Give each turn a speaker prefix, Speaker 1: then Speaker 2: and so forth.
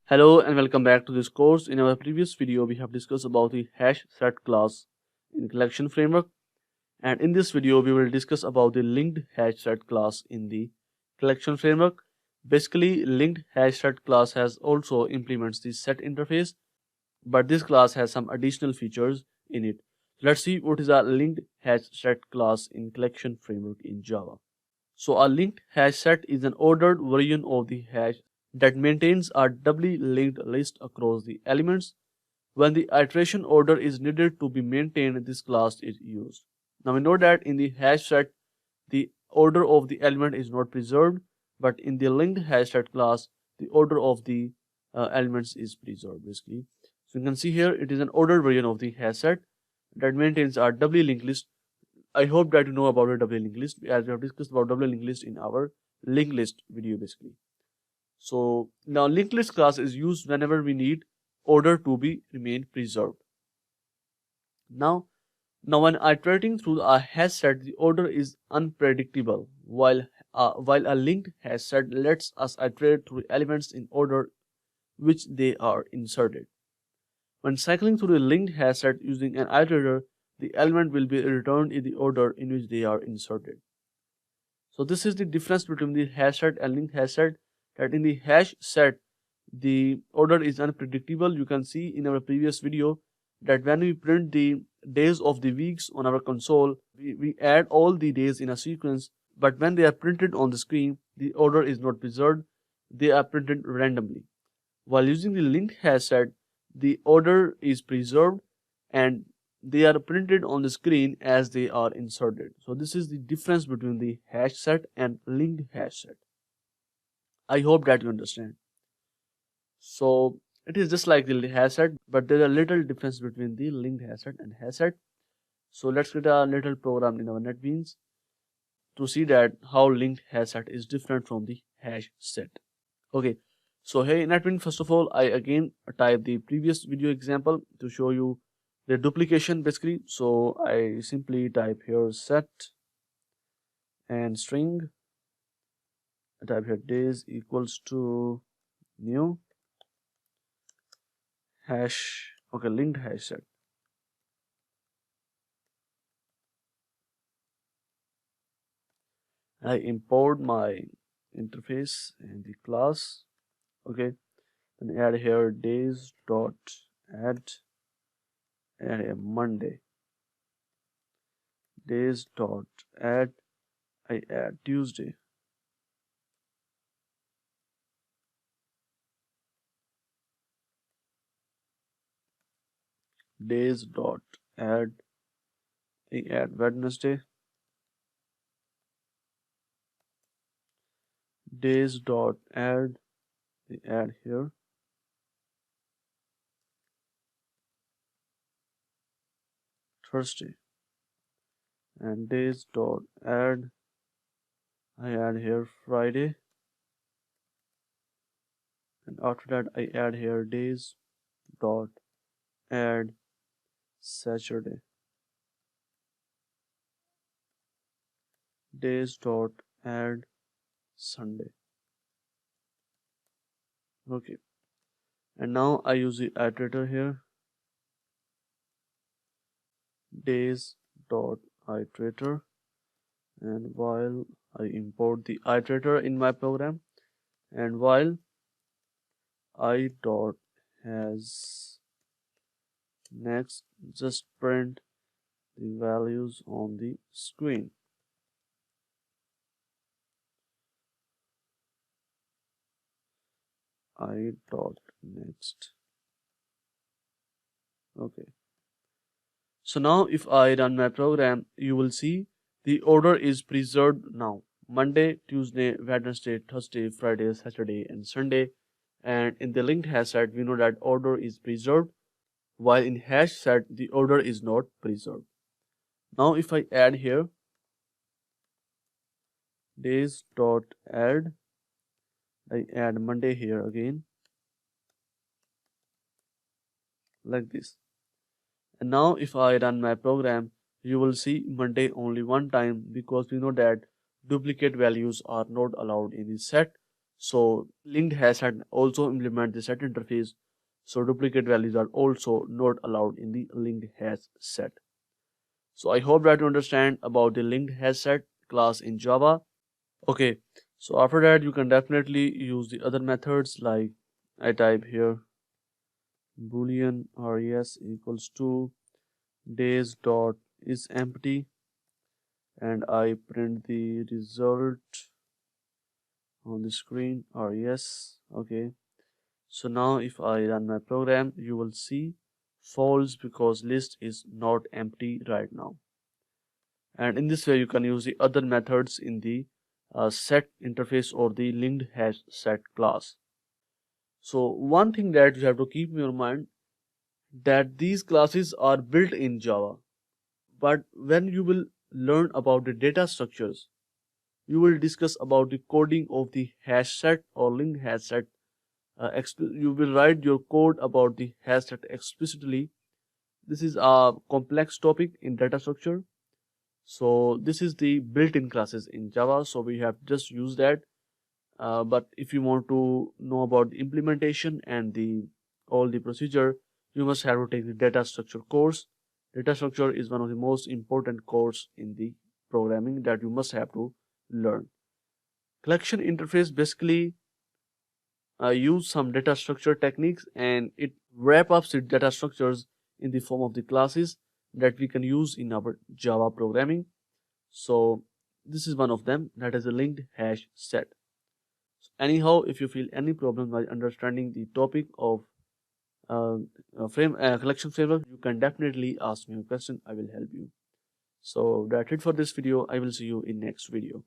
Speaker 1: Hello and welcome back to this course. In our previous video, we have discussed about the HashSet class in collection framework, and in this video, we will discuss about the linked HashSet class in the collection framework. Basically, linked HashSet class has also implements the set interface, but this class has some additional features in it. Let's see what is a linked HashSet class in collection framework in Java. So a linked hash set is an ordered version of the hash that maintains a doubly linked list across the elements. When the iteration order is needed to be maintained, this class is used. Now we know that in the hash set, the order of the element is not preserved, but in the linked hash set class, the order of the elements is preserved basically. So you can see here it is an ordered version of the hash set that maintains a doubly linked list. I hope that you know about a doubly linked list, as we have discussed about doubly linked list in our linked list video basically. So now linked list class is used whenever we need order to be remain preserved. Now when iterating through a hash set, the order is unpredictable, while a linked hash set lets us iterate through elements in order which they are inserted. When cycling through the linked hash set using an iterator, the element will be returned in the order in which they are inserted. So this is the difference between the hash set and linked hash set, that in the hash set, the order is unpredictable. You can see in our previous video that when we print the days of the weeks on our console, we add all the days in a sequence, but when they are printed on the screen, the order is not preserved, they are printed randomly. While using the linked hash set, the order is preserved and they are printed on the screen as they are inserted. So this is the difference between the hash set and linked hash set. I hope that you understand. So it is just like the hash set, but there is a little difference between the linked hash set and hash set. So let's create a little program in our NetBeans to see that how linked hash set is different from the hash set. Okay, so here in NetBeans, first of all, I again type the previous video example to show you the duplication basically. So I simply type here set and string. I type here days equals to new hash, okay, linked hash set. I import my interface and the class, okay, and add here days dot add a Monday, days dot add, I add Tuesday, days dot add, I add Wednesday, days dot add, I add here Thursday, and days dot add, I add here Friday, and after that I add here days dot add Saturday, days dot add Sunday. Okay, and now I use the iterator here, days dot iterator, and while I import the iterator in my program, and while I dot has next, just print the values on the screen. I dot next. Okay, so now if I run my program, you will see the order is preserved now: Monday, Tuesday, Wednesday, Thursday, Friday, Saturday, and Sunday. And in the linked hash set, we know that order is preserved, while in hash set the order is not preserved. Now if I add here days dot add, I add Monday here again, like this. And now if I run my program, you will see Monday only one time, because we know that duplicate values are not allowed in this set. So linked hash set also implement the set interface. So duplicate values are also not allowed in the linked hash set. So I hope that you understand about the linked hash set class in Java. Okay, so after that you can definitely use the other methods, like I type here boolean res equals to days dot is empty, and I print the result on the screen res. Okay, so now if I run my program, you will see false because list is not empty right now. And in this way you can use the other methods in the set interface or the linked hash set class. So one thing that you have to keep in your mind, that these classes are built in Java, but when you will learn about the data structures, you will discuss about the coding of the hash set or linked hash set. You will write your code about the hash set explicitly. This is a complex topic in data structure. So this is the built-in classes in Java. So we have just used that. But if you want to know about the implementation and the all the procedure, you must have to take the data structure course. Data structure is one of the most important course in the programming that you must have to learn. Collection interface basically use some data structure techniques, and it wrap up the data structures in the form of the classes that we can use in our Java programming. So this is one of them, that is a linked hash set. Anyhow, if you feel any problem by understanding the topic of collection framework, you can definitely ask me a question. I will help you. So that's it for this video. I will see you in next video.